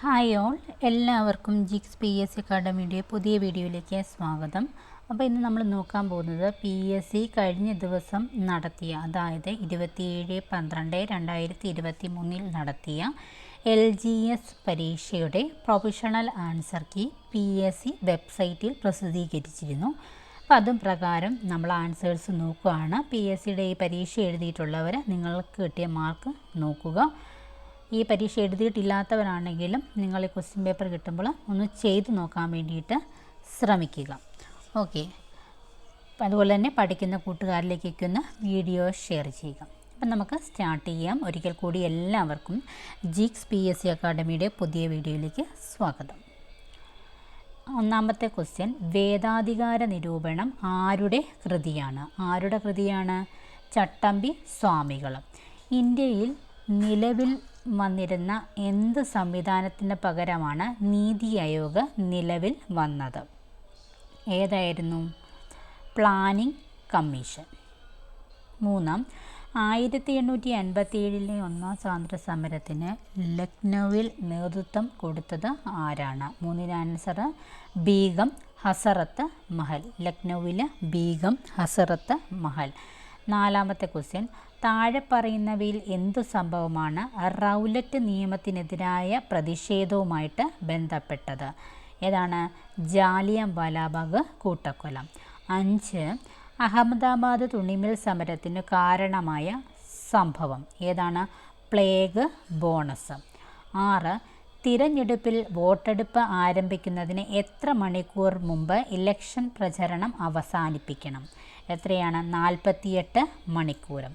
Hi all, എല്ലാവർക്കും ജിക്സ് P S C അക്കാഡമിയുടെ പുതിയ വീഡിയോയിലേക്ക് സ്വാഗതം. അപ്പോൾ ഇന്ന് നമ്മൾ നോക്കാൻ പോകുന്നത് PSC കഴിഞ്ഞ ദിവസം നടത്തിയ, അതായത് 27/12/2023 നടത്തിയ LGS പരീക്ഷയുടെ പ്രൊവിഷണൽ ആൻസർ കീ PSC വെബ്സൈറ്റിൽ പ്രസിദ്ധീകരിച്ചിരുന്നു. അപ്പോൾ അതും പ്രകാരം നമ്മൾ ആൻസേഴ്സ് നോക്കുകയാണ്. PSCയുടെ ഈ പരീക്ഷ എഴുതിയിട്ടുള്ളവർ നിങ്ങൾക്ക് കിട്ടിയ മാർക്ക് നോക്കുക. ഈ പരീക്ഷ എഴുതിയിട്ടില്ലാത്തവരാണെങ്കിലും നിങ്ങൾ ഈ ക്വസ്റ്റ്യൻ പേപ്പർ കിട്ടുമ്പോൾ ഒന്ന് ചെയ്ത് നോക്കാൻ വേണ്ടിയിട്ട് ശ്രമിക്കുക. ഓക്കെ, അതുപോലെ തന്നെ പഠിക്കുന്ന കൂട്ടുകാരിലേക്കൊക്കെ ഒന്ന് വീഡിയോ ഷെയർ ചെയ്യുക. അപ്പം നമുക്ക് സ്റ്റാർട്ട് ചെയ്യാം. ഒരിക്കൽ കൂടി എല്ലാവർക്കും ജിക്സ് PSC അക്കാഡമിയുടെ പുതിയ വീഡിയോയിലേക്ക് സ്വാഗതം. ഒന്നാമത്തെ ക്വസ്റ്റ്യൻ, വേദാധികാര നിരൂപണം ആരുടെ കൃതിയാണ്? ആരുടെ കൃതിയാണ്? ചട്ടമ്പി സ്വാമികൾ. ഇന്ത്യയിൽ നിലവിൽ വന്നിരുന്ന എന്ത് സംവിധാനത്തിന് പകരമാണ് നീതി ആയോഗ് നിലവിൽ വന്നത്? ഏതായിരുന്നു? Planning commission. 3. 1857 ഒന്നാം സ്വാതന്ത്ര്യ സമരത്തിന് ലക്നൌവിൽ നേതൃത്വം കൊടുത്തത് ആരാണ്? 3 ആൻസർ ബീഗം ഹസറത്ത് മഹൽ. ലക്നൌവിലെ ബീഗം ഹസറത്ത് മഹൽ. 4ാമത്തെ ക്വസ്റ്റ്യൻ, താഴെ പറയുന്നവയിൽ എന്തു സംഭവമാണ് റൗലറ്റ് നിയമത്തിനെതിരായ പ്രതിഷേധവുമായിട്ട് ബന്ധപ്പെട്ടത്? ഏതാണ്? ജാലിയൻ വാലാബാഗ് കൂട്ടക്കൊല. 5. അഹമ്മദാബാദ് തുണിമിൽ സമരത്തിന് കാരണമായ സംഭവം ഏതാണ്? Plague bonus. 6. തിരഞ്ഞെടുപ്പിൽ വോട്ടെടുപ്പ് ആരംഭിക്കുന്നതിന് എത്ര മണിക്കൂർ മുമ്പ് ഇലക്ഷൻ പ്രചരണം അവസാനിപ്പിക്കണം? എത്രയാണ്? 48 മണിക്കൂർ.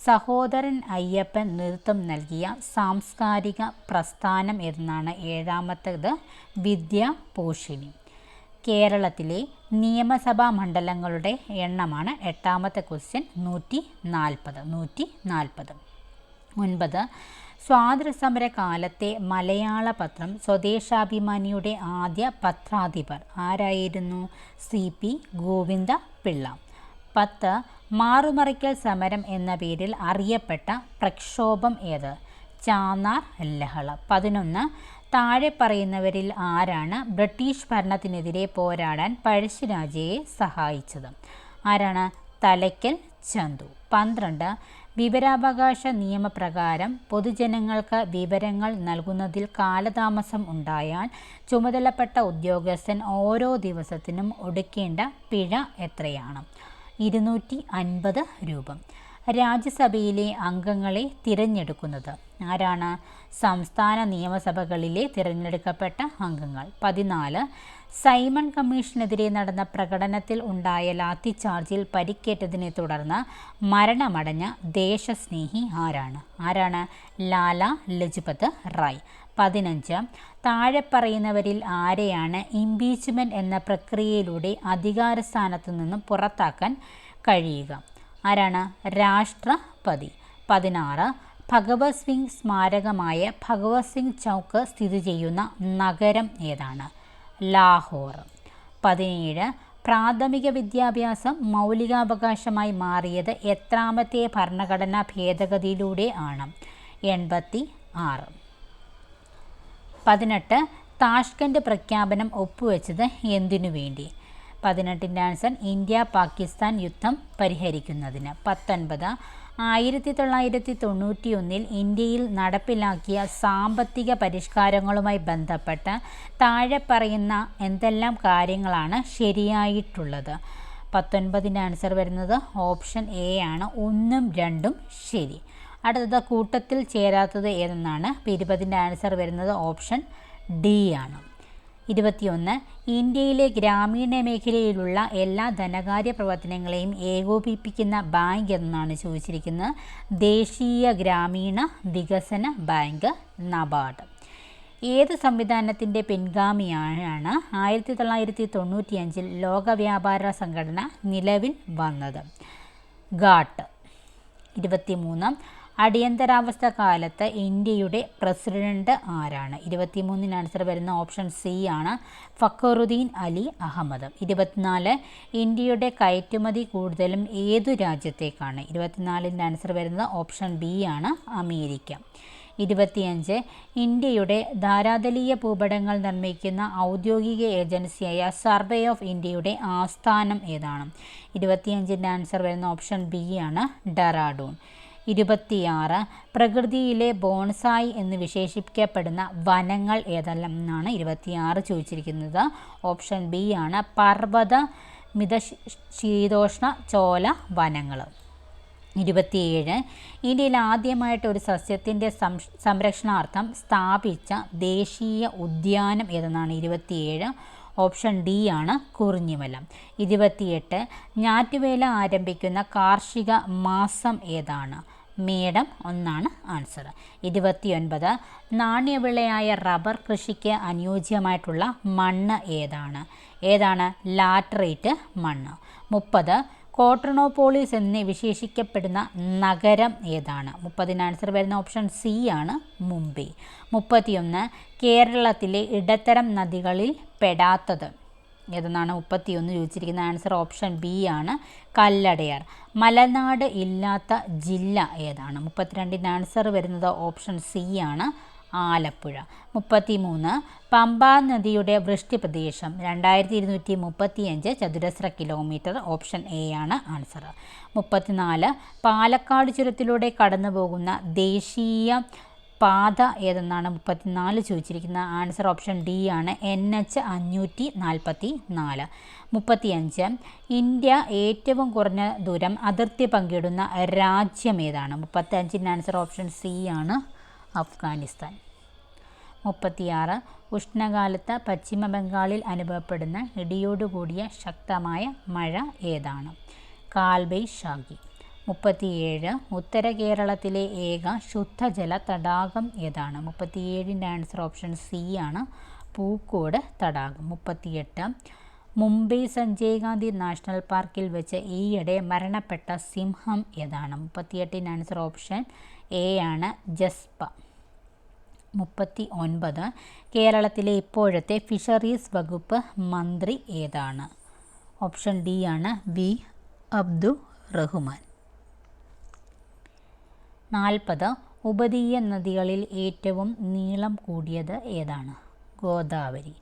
സഹോദരൻ അയ്യപ്പൻ നേതൃത്വം നൽകിയ സാംസ്കാരിക പ്രസ്ഥാനം എന്നാണ്? 7ാമത്തേത് വിദ്യാപോഷിണി. കേരളത്തിലെ നിയമസഭാ മണ്ഡലങ്ങളുടെ എണ്ണമാണ്? 8ാമത്തെ ക്വസ്റ്റ്യൻ 140. 9. സ്വാതന്ത്ര്യസമര കാലത്തെ മലയാള പത്രം സ്വദേശാഭിമാനിയുടെ ആദ്യ പത്രാധിപർ ആരായിരുന്നു? CP ഗോവിന്ദ പിള്ള. 10. മാറുമറിക്കൽ സമരം എന്ന പേരിൽ അറിയപ്പെട്ട പ്രക്ഷോഭം ഏത്? ചാന്നാർ ലഹള. 11. താഴെ പറയുന്നവരിൽ ആരാണ് ബ്രിട്ടീഷ് ഭരണത്തിനെതിരെ പോരാടാൻ പഴശ്ശിരാജയെ സഹായിച്ചത്? ആരാണ്? തലയ്ക്കൽ ചന്തു. 12. വിവരാവകാശ നിയമപ്രകാരം പൊതുജനങ്ങൾക്ക് വിവരങ്ങൾ നൽകുന്നതിൽ കാലതാമസം ഉണ്ടായാൽ ചുമതലപ്പെട്ട ഉദ്യോഗസ്ഥൻ ഓരോ ദിവസത്തിനും ഒടുക്കേണ്ട പിഴ എത്രയാണ്? 250 രൂപ. രാജ്യസഭയിലെ അംഗങ്ങളെ തിരഞ്ഞെടുക്കുന്നത് ആരാണ്? സംസ്ഥാന നിയമസഭകളിലെ തിരഞ്ഞെടുക്കപ്പെട്ട അംഗങ്ങൾ. 14. സൈമൺ കമ്മീഷനെതിരെ നടന്ന പ്രകടനത്തിൽ ഉണ്ടായ ലാത്തിച്ചാർജിൽ പരിക്കേറ്റതിനെ തുടർന്ന് മരണമടഞ്ഞ ദേശസ്നേഹി ആരാണ്? ലാലാ ലജ്പത് റായ്. 15. താഴെ പറയുന്നവരിൽ ആരെയാണ് ഇംപീച്ച്മെൻറ്റ് എന്ന പ്രക്രിയയിലൂടെ അധികാരസ്ഥാനത്തു നിന്നും പുറത്താക്കാൻ കഴിയുക? ആരാണ്? രാഷ്ട്രപതി. 16. ഭഗവത് സിംഗ് സ്മാരകമായ ഭഗവത് സിംഗ് ചൗക്ക് സ്ഥിതി ചെയ്യുന്ന നഗരം ഏതാണ്? ലാഹോർ. 17. പ്രാഥമിക വിദ്യാഭ്യാസം മൗലികാവകാശമായി മാറിയത് എത്രാമത്തെ ഭരണഘടനാ ഭേദഗതിയിലൂടെ ആണ്? 86. 18. താഷ്കന്റ് പ്രഖ്യാപനം ഒപ്പുവെച്ചത് എന്തിനു വേണ്ടി? 18ൻ്റെ ആൻസർ ഇന്ത്യ പാകിസ്ഥാൻ യുദ്ധം പരിഹരിക്കുന്നതിന്. 19. 1991 ഇന്ത്യയിൽ നടപ്പിലാക്കിയ സാമ്പത്തിക പരിഷ്കാരങ്ങളുമായി ബന്ധപ്പെട്ട് താഴെ പറയുന്ന എന്തെല്ലാം കാര്യങ്ങളാണ് ശരിയായിട്ടുള്ളത്? 19ൻ്റെ ആൻസർ വരുന്നത് ഓപ്ഷൻ എ ആണ്. 1ഉം 2ഉം ശരി. അടുത്തത് കൂട്ടത്തിൽ ചേരാത്തത് ഏതെന്നാണ്? 20ൻ്റെ ആൻസർ വരുന്നത് ഓപ്ഷൻ ഡി ആണ്. 21. ഇന്ത്യയിലെ ഗ്രാമീണ മേഖലയിലുള്ള എല്ലാ ധനകാര്യ പ്രവർത്തനങ്ങളെയും ഏകോപിപ്പിക്കുന്ന ബാങ്ക് എന്നാണ് ചോദിച്ചിരിക്കുന്നത്? ദേശീയ ഗ്രാമീണ വികസന ബാങ്ക്, നബാർഡ്. ഏത് സംവിധാനത്തിൻ്റെ പിൻഗാമിയാണ് 1995 ലോക വ്യാപാര സംഘടന നിലവിൽ വന്നത്? ഗാട്ട്. 23. അടിയന്തരാവസ്ഥ കാലത്ത് ഇന്ത്യയുടെ പ്രസിഡന്റ് ആരാണ്? 23ന് ആൻസർ വരുന്ന ഓപ്ഷൻ സി ആണ്. ഫഖറുദ്ദീൻ അലി അഹമ്മദ്. 24. ഇന്ത്യയുടെ കയറ്റുമതി കൂടുതലും ഏതു രാജ്യത്തേക്കാണ്? 24ൻ്റെ ആൻസർ വരുന്നത് ഓപ്ഷൻ ബി ആണ്. അമേരിക്ക. 25 ഇന്ത്യയുടെ ധാരാതലീയ ഭൂപടങ്ങൾ നിർമ്മിക്കുന്ന ഔദ്യോഗിക ഏജൻസിയായ സർവേ ഓഫ് ഇന്ത്യയുടെ ആസ്ഥാനം ഏതാണ്? 25ൻ്റെ ആൻസർ വരുന്ന ഓപ്ഷൻ ബി ആണ്, ഡെറാഡൂൺ. 26 പ്രകൃതിയിലെ ബോൺസായി എന്ന് വിശേഷിപ്പിക്കപ്പെടുന്ന വനങ്ങൾ ഏതെല്ലാം എന്നാണ് 26 ചോദിച്ചിരിക്കുന്നത്. ഓപ്ഷൻ ബി ആണ്, പർവ്വത മിതശീതോഷ്ണ ചോല വനങ്ങൾ. 27 ഇന്ത്യയിൽ ആദ്യമായിട്ട് ഒരു സസ്യത്തിൻ്റെ സംരക്ഷണാർത്ഥം സ്ഥാപിച്ച ദേശീയ ഉദ്യാനം ഏതെന്നാണ്? 27 ഓപ്ഷൻ ഡി ആണ്, കുറിഞ്ഞിമല. 28 ഞാറ്റുവേല ആരംഭിക്കുന്ന കാർഷിക മാസം ഏതാണ്? മേടം 1 ആൻസർ. 29 നാണ്യവിളയായ റബ്ബർ കൃഷിക്ക് അനുയോജ്യമായിട്ടുള്ള മണ്ണ് ഏതാണ്? ലാറ്ററൈറ്റ് മണ്ണ്. 30 കോട്ടണോപോളിസ് എന്ന് വിശേഷിക്കപ്പെടുന്ന നഗരം ഏതാണ്? 30ന് ആൻസർ വരുന്ന ഓപ്ഷൻ സി ആണ്, മുംബൈ. 31 കേരളത്തിലെ ഇടത്തരം നദികളിൽ പെടാത്തത് ഏതെന്നാണ്? 31 ചോദിച്ചിരിക്കുന്ന ആൻസർ ഓപ്ഷൻ ബി ആണ്, കല്ലടയാർ. മലനാട് ഇല്ലാത്ത ജില്ല ഏതാണ്? 32ൻ്റെ ആൻസർ വരുന്നത് ഓപ്ഷൻ സി ആണ്, ആലപ്പുഴ. 33 പമ്പാ നദിയുടെ വൃഷ്ടി പ്രദേശം 2235 ചതുരശ്ര കിലോമീറ്റർ. ഓപ്ഷൻ എ ആണ് ആൻസർ. 34 പാലക്കാട് ചുരത്തിലൂടെ കടന്നു പോകുന്ന ദേശീയ പാത ഏതെന്നാണ്? 34 ചോദിച്ചിരിക്കുന്ന ആൻസർ ഓപ്ഷൻ ഡി ആണ്, NH 544. 35 ഇന്ത്യ ഏറ്റവും കുറഞ്ഞ ദൂരം അതിർത്തി പങ്കിടുന്ന രാജ്യം ഏതാണ്? 35ൻ്റെ ആൻസർ ഓപ്ഷൻ സി ആണ്, അഫ്ഗാനിസ്ഥാൻ. 36 ഉഷ്ണകാലത്ത് പശ്ചിമ ബംഗാളിൽ അനുഭവപ്പെടുന്ന ഇടിയോടുകൂടിയ ശക്തമായ മഴ ഏതാണ്? കാൽബൈശാഖി. 37 ഉത്തര കേരളത്തിലെ ഏക ശുദ്ധജല തടാകം ഏതാണ്? 37ൻ്റെ ആൻസർ ഓപ്ഷൻ സി ആണ്, പൂക്കോട് തടാകം. 38 മുംബൈ സഞ്ജയ് ഗാന്ധി നാഷണൽ പാർക്കിൽ വെച്ച് ഈയിടെ മരണപ്പെട്ട സിംഹം ഏതാണ്? 38ൻ്റെ ആൻസർ ഓപ്ഷൻ എ ആണ്, ജസ്പ. 39 കേരളത്തിലെ ഇപ്പോഴത്തെ ഫിഷറീസ് വകുപ്പ് മന്ത്രി ഏതാണ്? ഓപ്ഷൻ ഡി ആണ്, വി അബ്ദുറഹ്മാൻ. 40 ഉപനദീയ നദികളിൽ ഏറ്റവും നീളം കൂടിയത് ഏതാണ്? ഗോദാവരി.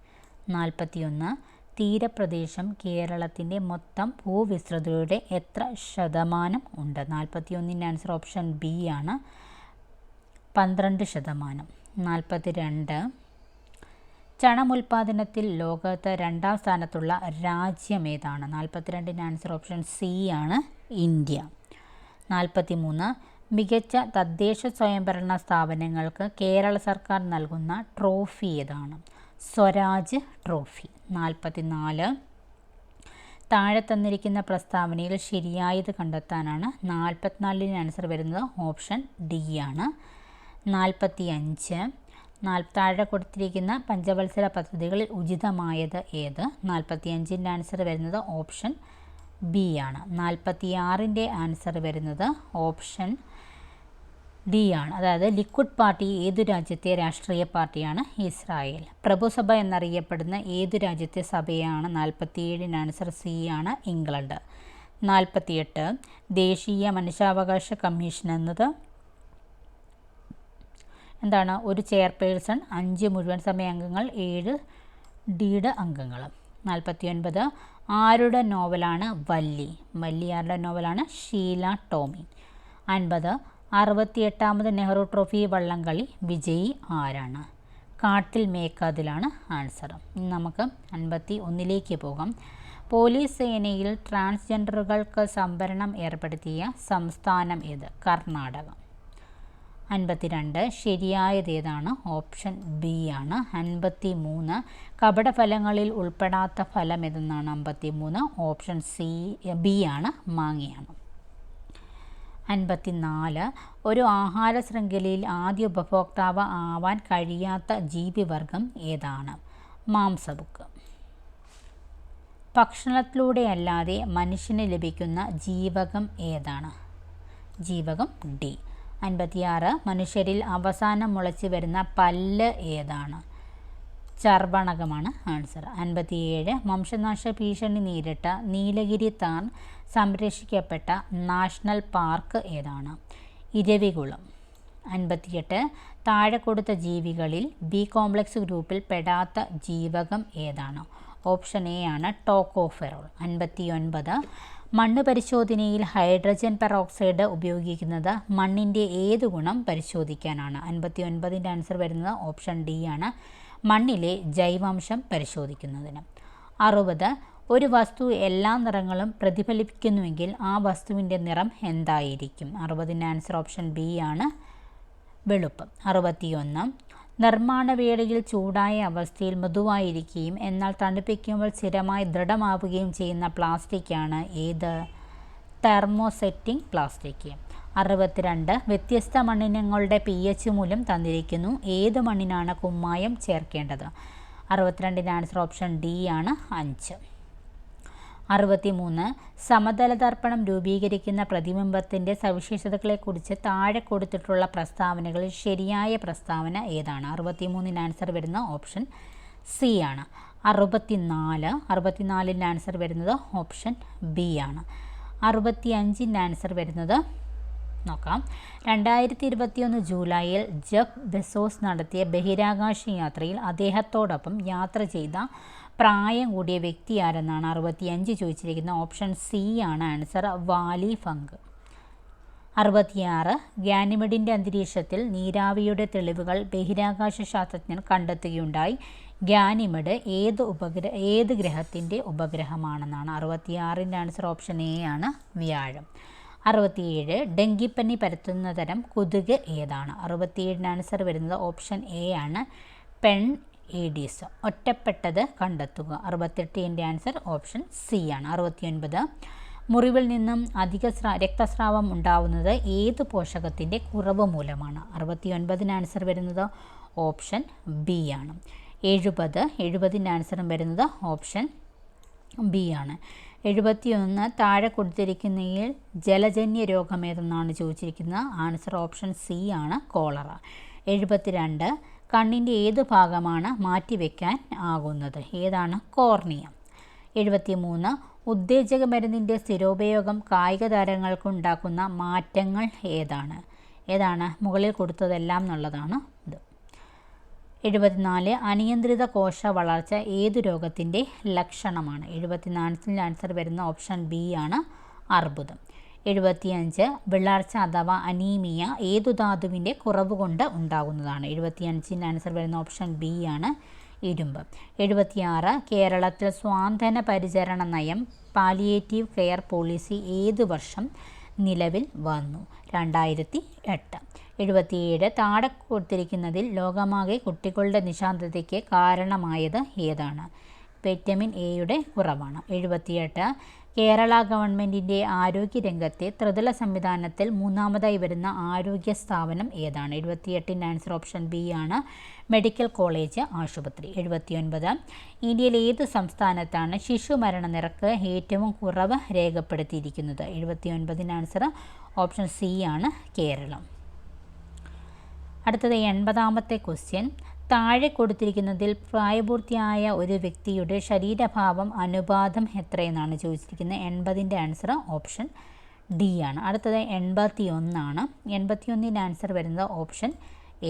41 തീരപ്രദേശം കേരളത്തിൻ്റെ മൊത്തം ഭൂവിസ്തൃതിയുടെ എത്ര ശതമാനം ഉണ്ട്? 41ൻ്റെ ആൻസർ ഓപ്ഷൻ ബി ആണ്, 12%. 42 ചണമുൽപാദനത്തിൽ ലോകത്ത് 2ാം സ്ഥാനത്തുള്ള രാജ്യം ഏതാണ്? 42ൻ്റെ ആൻസർ ഓപ്ഷൻ സി ആണ്, ഇന്ത്യ. 43 മികച്ച തദ്ദേശ സ്വയംഭരണ സ്ഥാപനങ്ങൾക്ക് കേരള സർക്കാർ നൽകുന്ന ട്രോഫി ഏതാണ്? സ്വരാജ് ട്രോഫി. 44 താഴെ തന്നിരിക്കുന്ന പ്രസ്താവനയിൽ ശരിയായത് കണ്ടെത്താനാണ്. 44ന് ആൻസർ വരുന്നത് ഓപ്ഷൻ ഡി ആണ്. 45 താഴെ കൊടുത്തിരിക്കുന്ന പഞ്ചവത്സര പദ്ധതികളിൽ ഉചിതമായത് ഏത്? 45ൻ്റെ ആൻസർ വരുന്നത് ഓപ്ഷൻ ബി ആണ്. 46ൻ്റെ ആൻസർ വരുന്നത് ഓപ്ഷൻ ഡി ആണ്. അതായത് ലിക്വിഡ് പാർട്ടി ഏതു രാജ്യത്തെ രാഷ്ട്രീയ പാർട്ടിയാണ്? ഇസ്രായേൽ. പ്രഭുസഭ എന്നറിയപ്പെടുന്ന ഏതു രാജ്യത്തെ സഭയാണ്? 47ന് ആൻസർ സി ആണ്, ഇംഗ്ലണ്ട്. 48 ദേശീയ മനുഷ്യാവകാശ കമ്മീഷൻ എന്നത് എന്താണ്? ഒരു ചെയർപേഴ്സൺ, 5 മുഴുവൻ സമയ അംഗങ്ങൾ, 7 ഡീഡ് അംഗങ്ങൾ. 49 ആരുടെ നോവലാണ് വല്ലി? വല്ലി ആരുടെ നോവലാണ്? ഷീല ടോമി. 50 68ാമത് നെഹ്റു ട്രോഫി വള്ളംകളി വിജയി ആരാണ്? കാട്ടിൽ മേക്കാതിലാണ് ആൻസർ. ഇനി നമുക്ക് 51ലേക്ക് പോകാം. പോലീസ് സേനയിൽ ട്രാൻസ്ജെൻഡറുകൾക്ക് സംവരണം ഏർപ്പെടുത്തിയ സംസ്ഥാനം ഏത്? കർണാടക. 52 ശരിയായത് ഏതാണ്? ഓപ്ഷൻ ബി ആണ്. 53 കപടഫലങ്ങളിൽ ഉൾപ്പെടാത്ത ഫലം ഏതെന്നാണ്? 53 ഓപ്ഷൻ ബി ആണ്, മാങ്ങയാണ്. 54 ഒരു ആഹാര ശൃംഖലയിൽ ആദ്യ ഉപഭോക്താവ് ആവാൻ കഴിയാത്ത ജീവിവർഗം ഏതാണ്? മാംസബുക്ക്. ഭക്ഷണത്തിലൂടെയല്ലാതെ മനുഷ്യന് ലഭിക്കുന്ന ജീവകം ഏതാണ്? ജീവകം ഡി. 56 മനുഷ്യരിൽ അവസാനം മുളച്ചു വരുന്ന പല്ല് ഏതാണ്? ചർവണകമാണ് ആൻസർ. 57 വംശനാശ ഭീഷണി നേരിട്ട നീലഗിരി താൻ സംരക്ഷിക്കപ്പെട്ട നാഷണൽ പാർക്ക് ഏതാണ്? ഇരവികുളം. 58 താഴെ കൊടുത്ത ജീവികളിൽ ബി കോംപ്ലക്സ് ഗ്രൂപ്പിൽ പെടാത്ത ജീവകം ഏതാണ്? ഓപ്ഷൻ എ ആണ് ടോക്കോഫെറോൾ. 59 മണ്ണ് പരിശോധനയിൽ ഹൈഡ്രജൻ പെറോക്സൈഡ് ഉപയോഗിക്കുന്നത് മണ്ണിൻ്റെ ഏത് ഗുണം പരിശോധിക്കാനാണ്? 59ൻ്റെ ആൻസർ വരുന്നത് ഓപ്ഷൻ ഡി ആണ്, മണ്ണിലെ ജൈവാംശം പരിശോധിക്കുന്നതിന്. 60 ഒരു വസ്തു എല്ലാ നിറങ്ങളും പ്രതിഫലിപ്പിക്കുന്നുവെങ്കിൽ ആ വസ്തുവിൻ്റെ നിറം എന്തായിരിക്കും? 60ൻ്റെ ആൻസർ ഓപ്ഷൻ ബി ആണ്, വെളുപ്പ്. 61 നിർമ്മാണ വേളയിൽ ചൂടായ അവസ്ഥയിൽ മൃദുവായിരിക്കുകയും എന്നാൽ തണുപ്പിക്കുമ്പോൾ സ്ഥിരമായി ദൃഢമാവുകയും ചെയ്യുന്ന പ്ലാസ്റ്റിക്കാണ് ഏത്? Thermosetting plastic. 62 വ്യത്യസ്ത മണ്ണിനങ്ങളുടെ pH മൂല്യം തന്നിരിക്കുന്നു. ഏത് മണ്ണിനാണ് കുമ്മായം ചേർക്കേണ്ടത്? 62ൻ്റെ ആൻസർ ഓപ്ഷൻ ഡി ആണ്, 5. 63 സമതലദർപ്പണം രൂപീകരിക്കുന്ന പ്രതിബിംബത്തിൻ്റെ സവിശേഷതകളെക്കുറിച്ച് താഴെ കൊടുത്തിട്ടുള്ള പ്രസ്താവനകളിൽ ശരിയായ പ്രസ്താവന ഏതാണ്? 63ൻ്റെ ആൻസർ വരുന്ന ഓപ്ഷൻ സി ആണ്. 64ൻ്റെ ആൻസർ വരുന്നത് ഓപ്ഷൻ ബി ആണ്. 65ൻ്റെ ആൻസർ വരുന്നത് നോക്കാം. 2021 ജൂലൈയിൽ ജെഫ് ബെസോസ് നടത്തിയ ബഹിരാകാശ യാത്രയിൽ അദ്ദേഹത്തോടൊപ്പം യാത്ര ചെയ്ത പ്രായം കൂടിയ വ്യക്തി ആരെന്നാണ് 65 ചോദിച്ചിരിക്കുന്നത്? ഓപ്ഷൻ സി ആണ് ആൻസർ, വാലി ഫങ്ക്. 66 ഗാനിമെഡിൻ്റെ അന്തരീക്ഷത്തിൽ നീരാവിയുടെ തെളിവുകൾ ബഹിരാകാശ ശാസ്ത്രജ്ഞർ കണ്ടെത്തുകയുണ്ടായി. ഗാനിമെഡ് ഏത് ഗ്രഹത്തിൻ്റെ ഉപഗ്രഹമാണെന്നാണ്? 66ൻ്റെ ആൻസർ ഓപ്ഷൻ എ ആണ്, വ്യാഴം. 67 ഡെങ്കിപ്പനി പരത്തുന്ന തരം കൊതുക് ഏതാണ്? 67ൻ്റെ ആൻസർ വരുന്നത് ഓപ്ഷൻ എ ആണ്, പെൺ ഏഡീസ്. ഒറ്റപ്പെട്ടത് കണ്ടെത്തുക. 68ൻ്റെ ആൻസർ ഓപ്ഷൻ സി ആണ്. 69 മുറിവിൽ നിന്നും അധിക രക്തസ്രാവം ഉണ്ടാവുന്നത് ഏത് പോഷകത്തിൻ്റെ കുറവ് മൂലമാണ്? 69ൻ്റെ ആൻസർ വരുന്നത് ഓപ്ഷൻ ബി ആണ്. 70ൻ്റെ ആൻസറും വരുന്നത് ഓപ്ഷൻ ബി ആണ്. 71 താഴെ കൊടുത്തിരിക്കുന്നതിൽ ജലജന്യ രോഗമേതെന്നാണ് ചോദിച്ചിരിക്കുന്നത്? ആൻസർ ഓപ്ഷൻ സി ആണ്, കോളറ. 72 കണ്ണിൻ്റെ ഏത് ഭാഗമാണ് മാറ്റിവെക്കാൻ ആകുന്നത്? ഏതാണ്? കോർണിയ. 73 ഉത്തേജക മരുന്നിൻ്റെ സ്ഥിരോപയോഗം കായിക താരങ്ങൾക്കുണ്ടാക്കുന്ന മാറ്റങ്ങൾ ഏതാണ്? മുകളിൽ കൊടുത്തതെല്ലാം എന്നുള്ളതാണ് ഇത്. 74 അനിയന്ത്രിത കോശ വളർച്ച ഏതു രോഗത്തിൻ്റെ ലക്ഷണമാണ്? 74ൻ്റെ ആൻസർ വരുന്ന ഓപ്ഷൻ ബി ആണ്, അർബുദം. 75 വിളർച്ച അഥവാ അനീമിയ ഏതു ധാതുവിൻ്റെ കുറവ് കൊണ്ട് ഉണ്ടാകുന്നതാണ്? 75ൻ്റെ ആൻസർ വരുന്ന ഓപ്ഷൻ ബി ആണ്, ഇരുമ്പ്. 76 കേരളത്തിൽ സ്വാന്തന പരിചരണ നയം പാലിയേറ്റീവ് കെയർ പോളിസി ഏത് വർഷം നിലവിൽ വന്നു? 2008. 77 താഴെ കൊടുത്തിരിക്കുന്നതിൽ ലോകമാകെ കുട്ടികളുടെ നിശാന്തതയ്ക്ക് കാരണമായത് ഏതാണ്? വിറ്റമിൻ എയുടെ കുറവാണ്. 78 കേരള ഗവൺമെൻറ്റിൻ്റെ ആരോഗ്യരംഗത്തെ ത്രിതല സംവിധാനത്തിൽ മൂന്നാമതായി വരുന്ന ആരോഗ്യ സ്ഥാപനം ഏതാണ്? 78ൻ്റെ ആൻസർ ഓപ്ഷൻ ബി ആണ്, മെഡിക്കൽ കോളേജ് ആശുപത്രി. 79 ഇന്ത്യയിലെ ഏത് സംസ്ഥാനത്താണ് ശിശു മരണനിരക്ക് ഏറ്റവും കുറവ് രേഖപ്പെടുത്തിയിരിക്കുന്നത്? 79ൻ്റെ ആൻസർ ഓപ്ഷൻ സി ആണ്, കേരളം. അടുത്തത് 80ാമത്തെ ക്വസ്റ്റ്യൻ. താഴെ കൊടുത്തിരിക്കുന്നതിൽ പ്രായപൂർത്തിയായ ഒരു വ്യക്തിയുടെ ശരീരഭാരം അനുപാതം എത്രയെന്നാണ് ചോദിച്ചിരിക്കുന്നത്? 80ൻ്റെ ആൻസർ ഓപ്ഷൻ ഡി ആണ്. അടുത്തത് 81 ആണ്. 81ൻ്റെ ആൻസർ വരുന്നത് ഓപ്ഷൻ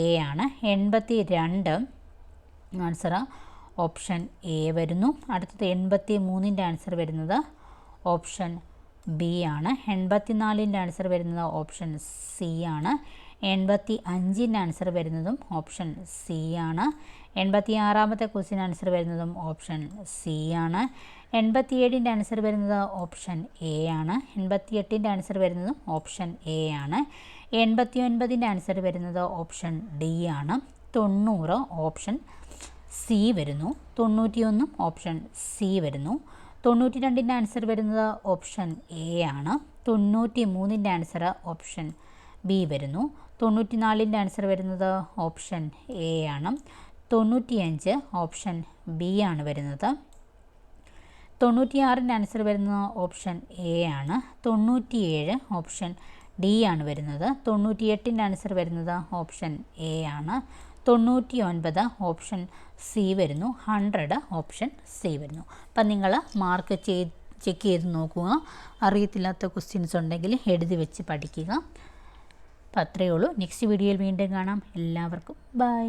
എ ആണ്. 82 ആൻസർ ഓപ്ഷൻ എ വരുന്നു. അടുത്തത് 83ൻ്റെ ആൻസർ വരുന്നത് ഓപ്ഷൻ ബി ആണ്. 84ൻ്റെ ആൻസർ വരുന്നത് ഓപ്ഷൻ സി ആണ്. 85ൻ്റെ ആൻസർ വരുന്നതും ഓപ്ഷൻ സി ആണ്. 86ാമത്തെ ക്വസ്റ്റ്യൻ ആൻസർ വരുന്നതും ഓപ്ഷൻ സി ആണ്. 87ൻ്റെ ആൻസർ വരുന്നത് ഓപ്ഷൻ എ ആണ്. 88ൻ്റെ ആൻസർ വരുന്നതും ഓപ്ഷൻ എ ആണ്. 89ൻ്റെ ആൻസർ വരുന്നത് ഓപ്ഷൻ ഡി ആണ്. 90 ഓപ്ഷൻ സി വരുന്നു. 91 ഓപ്ഷൻ സി വരുന്നു. 92ൻ്റെ ആൻസർ വരുന്നത് ഓപ്ഷൻ എ ആണ്. 93ൻ്റെ ആൻസർ ഓപ്ഷൻ ബി വരുന്നു. 94ൻ്റെ ആൻസർ വരുന്നത് ഓപ്ഷൻ എ ആണ്. 95 ഓപ്ഷൻ ബി ആണ് വരുന്നത്. 96ൻ്റെ ആൻസർ വരുന്നത് ഓപ്ഷൻ എ ആണ്. 97 ഓപ്ഷൻ ഡി ആണ് വരുന്നത്. 98ൻ്റെ ആൻസർ വരുന്നത് ഓപ്ഷൻ എ ആണ്. 99 ഓപ്ഷൻ സി വരുന്നു. 100 ഓപ്ഷൻ സി വരുന്നു. അപ്പം നിങ്ങൾ മാർക്ക് ചെക്ക് ചെയ്ത് നോക്കുക. അറിയത്തില്ലാത്ത ക്വസ്റ്റ്യൻസ് ഉണ്ടെങ്കിൽ എഴുതി വെച്ച് പഠിക്കുക. അപ്പോൾ അത്രയേ ഉള്ളൂ. നെക്സ്റ്റ് വീഡിയോയിൽ വീണ്ടും കാണാം. എല്ലാവർക്കും ബൈ.